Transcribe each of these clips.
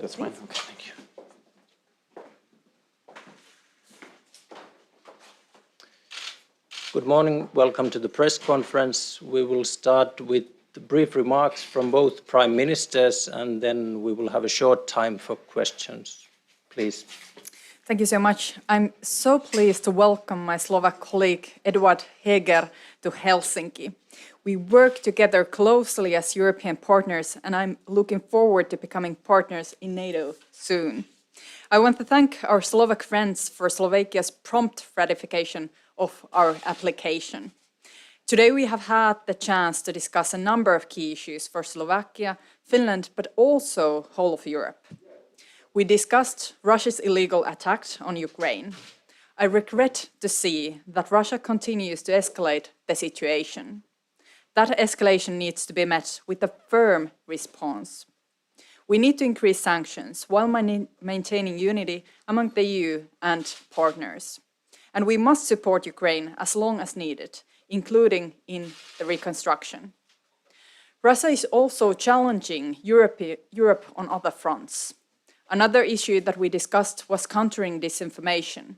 That's fine. Okay, thank you. Good morning. Welcome to the press conference. We will start with brief remarks from both prime ministers, and then we will have a short time for questions. Please. Thank you so much. I'm so pleased to welcome my Slovak colleague Eduard Heger to Helsinki. We work together closely as European partners, and I'm looking forward to becoming partners in NATO soon. I want to thank our Slovak friends for Slovakia's prompt ratification of our application. Today we have had the chance to discuss a number of key issues for Slovakia, Finland, but also whole of Europe. We discussed Russia's illegal attack on Ukraine. I regret to see that Russia continues to escalate the situation. That escalation needs to be met with a firm response. We need to increase sanctions while maintaining unity among the EU and partners. And we must support Ukraine as long as needed, including in the reconstruction. Russia is also challenging Europe on other fronts. Another issue that we discussed was countering disinformation.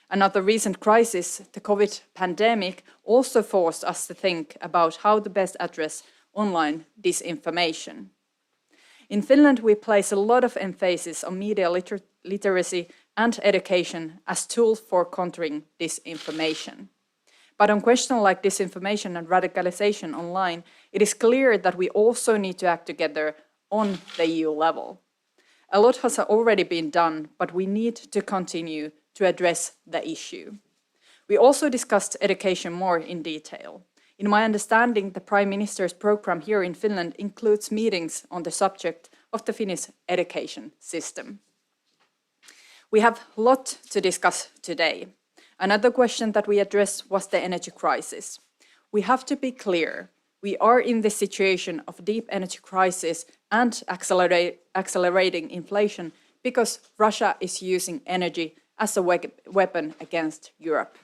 Another recent crisis, the COVID pandemic, also forced us to think about how to best address online disinformation. In Finland, we place a lot of emphasis on media literacy and education as tools for countering disinformation. But on questions like disinformation and radicalization online, it is clear that we also need to act together on the EU level. A lot has already been done, but we need to continue to address the issue. We also discussed education more in detail. In my understanding, the Prime Minister's program here in Finland includes meetings on the subject of the Finnish education system. We have a lot to discuss today. Another question that we addressed was the energy crisis. We have to be clear. We are in this situation of deep energy crisis and accelerating inflation because Russia is using energy as a weapon against Europe.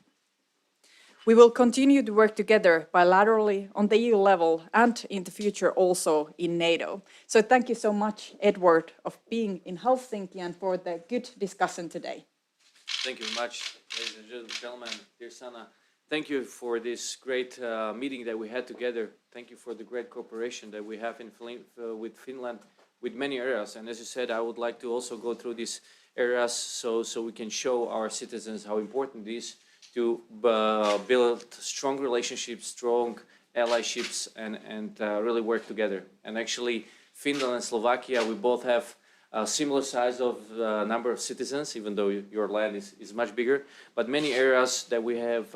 We will continue to work together bilaterally on the EU level and in the future also in NATO. So thank you so much, Edward, of being in Helsinki and for the good discussion today. Thank you very much, ladies and gentlemen. Dear Sanna, thank you for this great meeting that we had together. Thank you for the great cooperation that we have with Finland, with many areas. And as you said, I would like to also go through these areas so we can show our citizens how important it is to build strong relationships, strong allyships, and really work together. And actually, Finland and Slovakia, we both have a similar size of number of citizens, even though your land is much bigger. But many areas that we have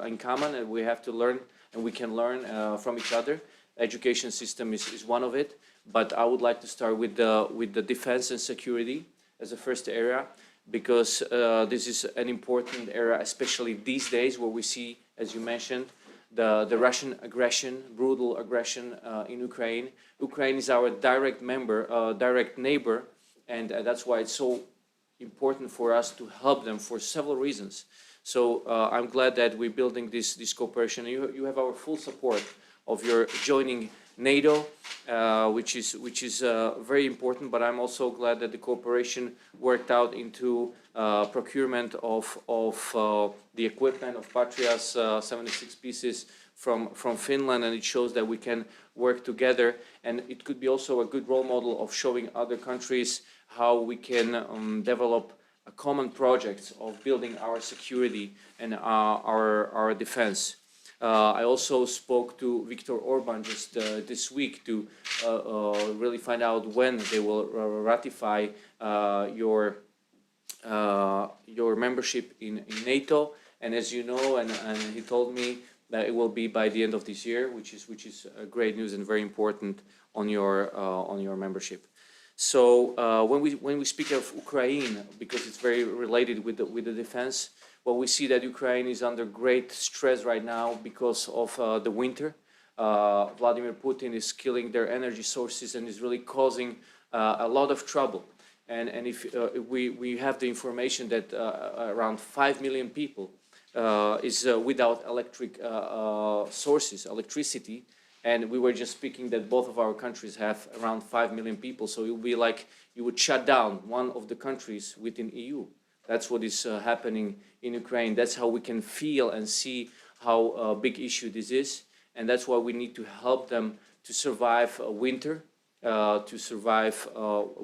in common, and we have to learn, and we can learn from each other. Education system is one of it. But I would like to start with the defense and security as the first area, because this is an important area, especially these days, where we see, as you mentioned, the Russian aggression, brutal aggression in Ukraine. Ukraine is our direct neighbor, and that's why it's so important for us to help them for several reasons. So I'm glad that we're building this cooperation. You have our full support of your joining NATO, which is very important, but I'm also glad that the cooperation worked out into procurement of the equipment of Patria's 76 pieces from Finland, and it shows that we can work together, and it could be also a good role model of showing other countries how we can develop a common projects of building our security and our defense. I also spoke to Viktor Orban just this week to really find out when they will ratify your membership in NATO. And as you know, and he told me that it will be by the end of this year, which is great news and very important on your membership. So when we speak of Ukraine, because it's very related with the defense. Well, we see that Ukraine is under great stress right now because of the winter. Vladimir Putin is killing their energy sources and is really causing a lot of trouble. And if we have the information that around 5 million people is without electricity, And we were just speaking that both of our countries have around 5 million people. So it would be like you would shut down one of the countries within EU. That's what is happening in Ukraine. That's how we can feel and see how big issue this is. And that's why we need to help them to survive winter, to survive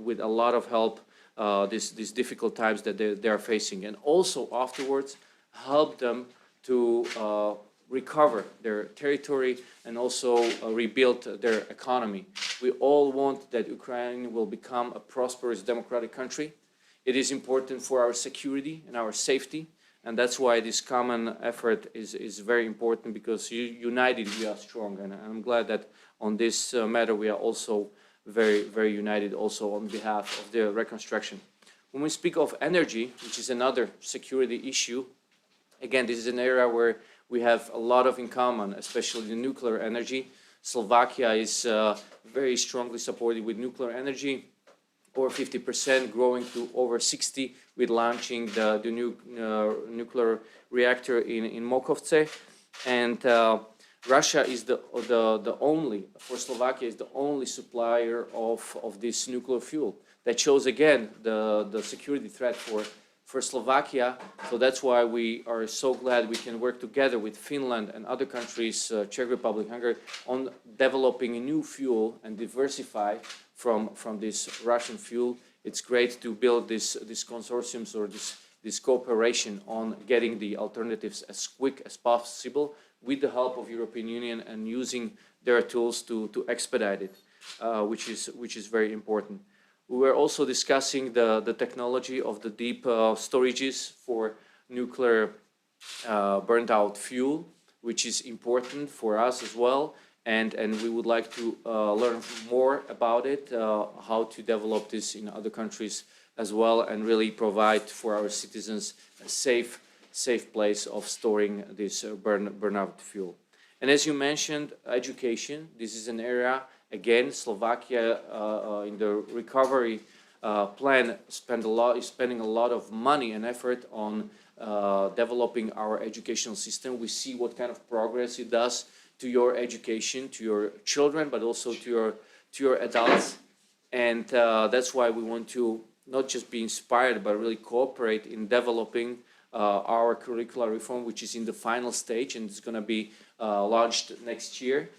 with a lot of help these difficult times that they are facing. And also afterwards, help them to recover their territory and also rebuild their economy. We all want that Ukraine will become a prosperous democratic country. It is important for our security and our safety, and that's why this common effort is very important, because united we are strong, and I'm glad that on this matter we are also very united also on behalf of the reconstruction. When we speak of energy, which is another security issue, again, this is an area where we have a lot of in common, especially the nuclear energy. Slovakia is very strongly supported with nuclear energy, over 50%, growing to over 60% with launching the new nuclear reactor in Mokovce. And Russia is the only, for Slovakia, is the only supplier of this nuclear fuel. That shows again the security threat for Slovakia. So that's why we are so glad we can work together with Finland and other countries, Czech Republic, Hungary, on developing a new fuel and diversify from this Russian fuel. It's great to build this consortiums or this cooperation on getting the alternatives as quick as possible with the help of European Union and using their tools to expedite it, which is very important. We were also discussing the technology of the deep storages for nuclear burnt out fuel, which is important for us as well. And we would like to learn more about it, how to develop this in other countries as well, and really provide for our citizens a safe place of storing this burnout fuel. And as you mentioned, education, this is an area. Again, Slovakia in the recovery plan is spending a lot of money and effort on developing our educational system. We see what kind of progress it does to your education, to your children, but also to your adults. And that's why we want to not just be inspired, but really cooperate in developing our curricular reform, which is in the final stage and it's going to be launched next year.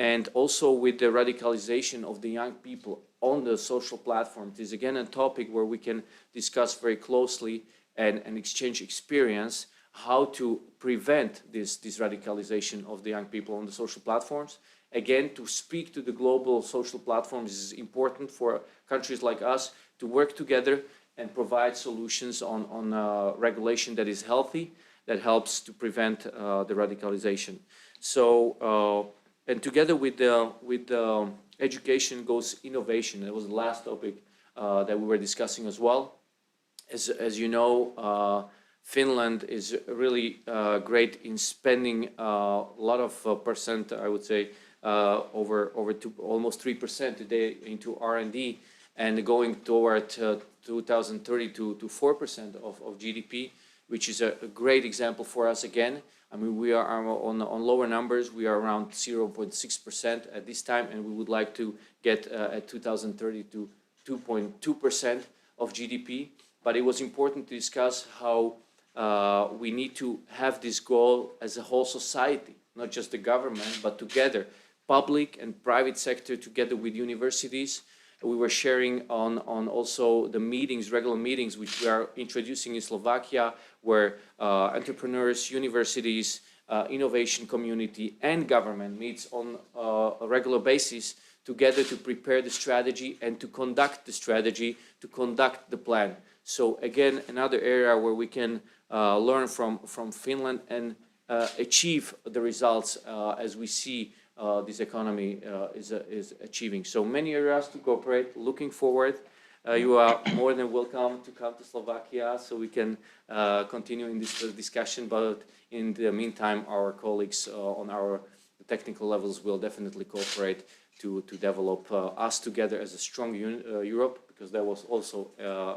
And also with the radicalization of the young people on the social platforms. This is again a topic where we can discuss very closely and exchange experience how to prevent this radicalization of the young people on the social platforms. Again, to speak to the global social platforms is important for countries like us to work together and provide solutions on regulation that is healthy, that helps to prevent the radicalization. So, and together with the education goes innovation. That was the last topic that we were discussing as well. As you know, Finland is really great in spending a lot of percent, I would say, almost 3% today into R&D, and going toward 2030 to 4% of GDP, which is a great example for us again. I mean, we are on lower numbers. We are around 0.6% at this time, and we would like to get at 2030 to 2.2% of GDP. But it was important to discuss how we need to have this goal as a whole society, not just the government, but together, public and private sector, together with universities. We were sharing on also the meetings, regular meetings, which we are introducing in Slovakia, where entrepreneurs, universities, innovation community, and government meets on a regular basis together to prepare the strategy and to conduct the strategy, to conduct the plan. So again, another area where we can learn from Finland and achieve the results as we see this economy is achieving. So many areas to cooperate. Looking forward. You are more than welcome to come to Slovakia so we can continue in this discussion. But in the meantime, our colleagues on our technical levels will definitely cooperate to develop us together as a strong Europe, because that was also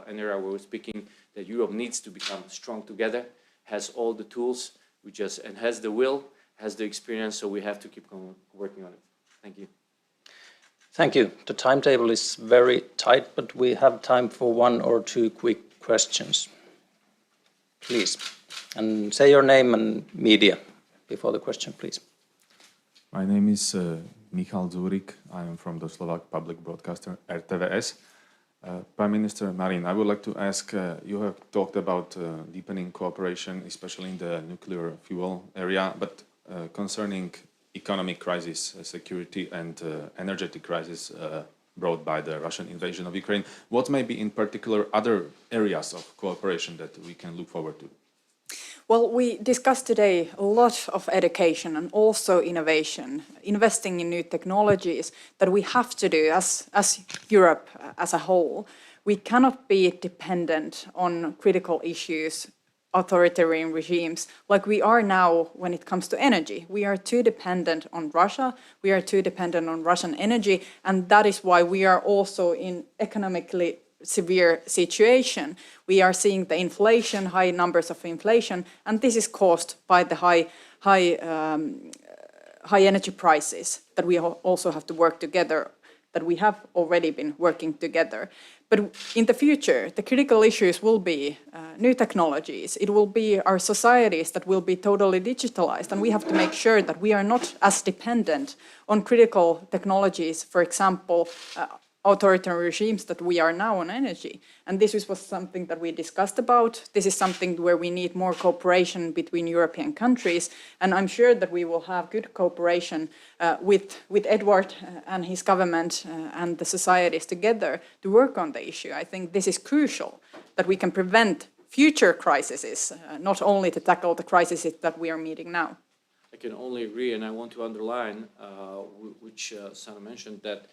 an area where we're speaking that Europe needs to become strong together, has all the tools, and has the will, has the experience, so we have to keep on working on it. Thank you. Thank you. The timetable is very tight, but we have time for one or two quick questions. Please. And say your name and media before the question, please. My name is Michal Zúrik. I am from the Slovak public broadcaster RTVS. Prime Minister Marin, I would like to ask, you have talked about deepening cooperation, especially in the nuclear fuel area, but concerning economic crisis, security and energetic crisis brought by the Russian invasion of Ukraine, what may be in particular other areas of cooperation that we can look forward to? Well, we discussed today a lot of education and also innovation, investing in new technologies that we have to do as Europe as a whole. We cannot be dependent on critical issues, authoritarian regimes, like we are now when it comes to energy. We are too dependent on Russia, we are too dependent on Russian energy, and that is why we are also in economically severe situation. We are seeing the inflation, high numbers of inflation, and this is caused by the high energy prices that we also have to work together, that we have already been working together. But in the future, the critical issues will be new technologies. It will be our societies that will be totally digitalized, and we have to make sure that we are not as dependent on critical technologies, for example, authoritarian regimes that we are now on energy. And this was something that we discussed about. This is something where we need more cooperation between European countries. And I'm sure that we will have good cooperation with Edward and his government and the societies together to work on the issue. I think this is crucial, that we can prevent future crises, not only to tackle the crises that we are meeting now. I can only agree, and I want to underline, which Sanna mentioned, that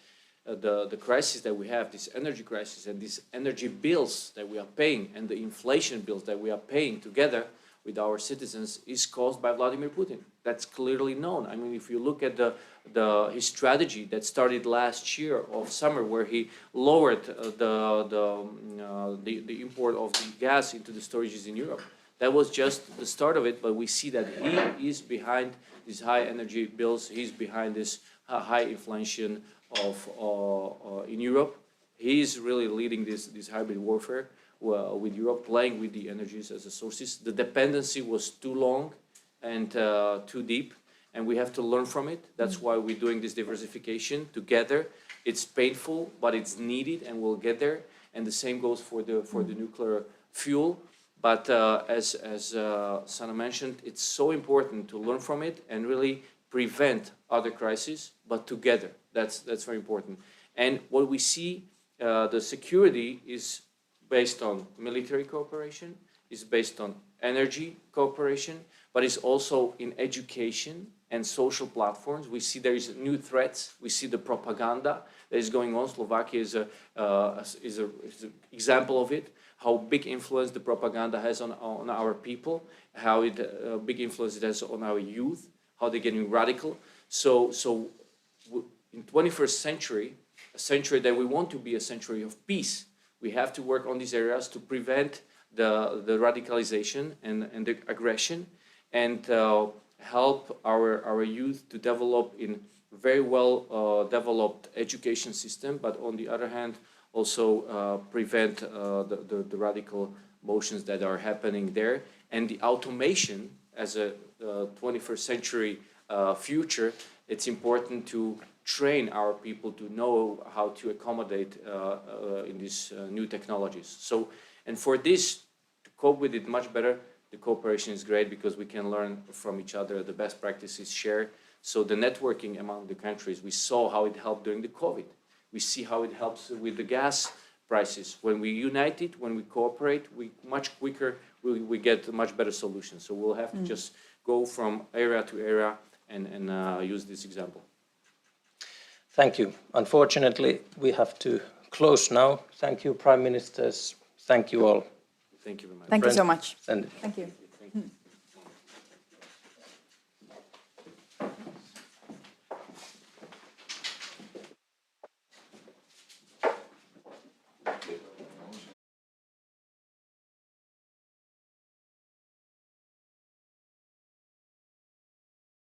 the crisis that we have, this energy crisis and these energy bills that we are paying and the inflation bills that we are paying together with our citizens is caused by Vladimir Putin. That's clearly known. I mean, if you look at his strategy that started last year of summer, where he lowered the import of the gas into the storages in Europe, that was just the start of it. But we see that he is behind these high energy bills. He's behind this high inflation in Europe. He's really leading this hybrid warfare with Europe, playing with the energies as a sources. The dependency was too long and too deep, and we have to learn from it. That's why we're doing this diversification together. It's painful, but it's needed, and we'll get there. And the same goes for the nuclear fuel. But as Sanna mentioned, it's so important to learn from it and really prevent other crises, but together. That's very important. And what we see, the security is based on military cooperation, is based on energy cooperation, but it's also in education and social platforms. We see there is new threats. We see the propaganda that is going on. Slovakia is an example of it. How big influence the propaganda has on our people, how big influence it has on our youth, how they're getting radical. So in 21st century, a century that we want to be a century of peace, we have to work on these areas to prevent the radicalization and the aggression, and help our youth to develop in very well developed education system, but on the other hand, also prevent the radical motions that are happening there. And the automation as a 21st century future, it's important to train our people to know how to accommodate in these new technologies. So, and for this, to cope with it much better, the cooperation is great because we can learn from each other, the best practices shared. So the networking among the countries, we saw how it helped during the COVID. We see how it helps with the gas prices. When we unite it, when we cooperate, we much quicker, we get a much better solution. So we'll have to just go from area to area and use this example. Thank you. Unfortunately, we have to close now. Thank you, Prime Ministers. Thank you all. Thank you very much. Thank you so much. And Thank you.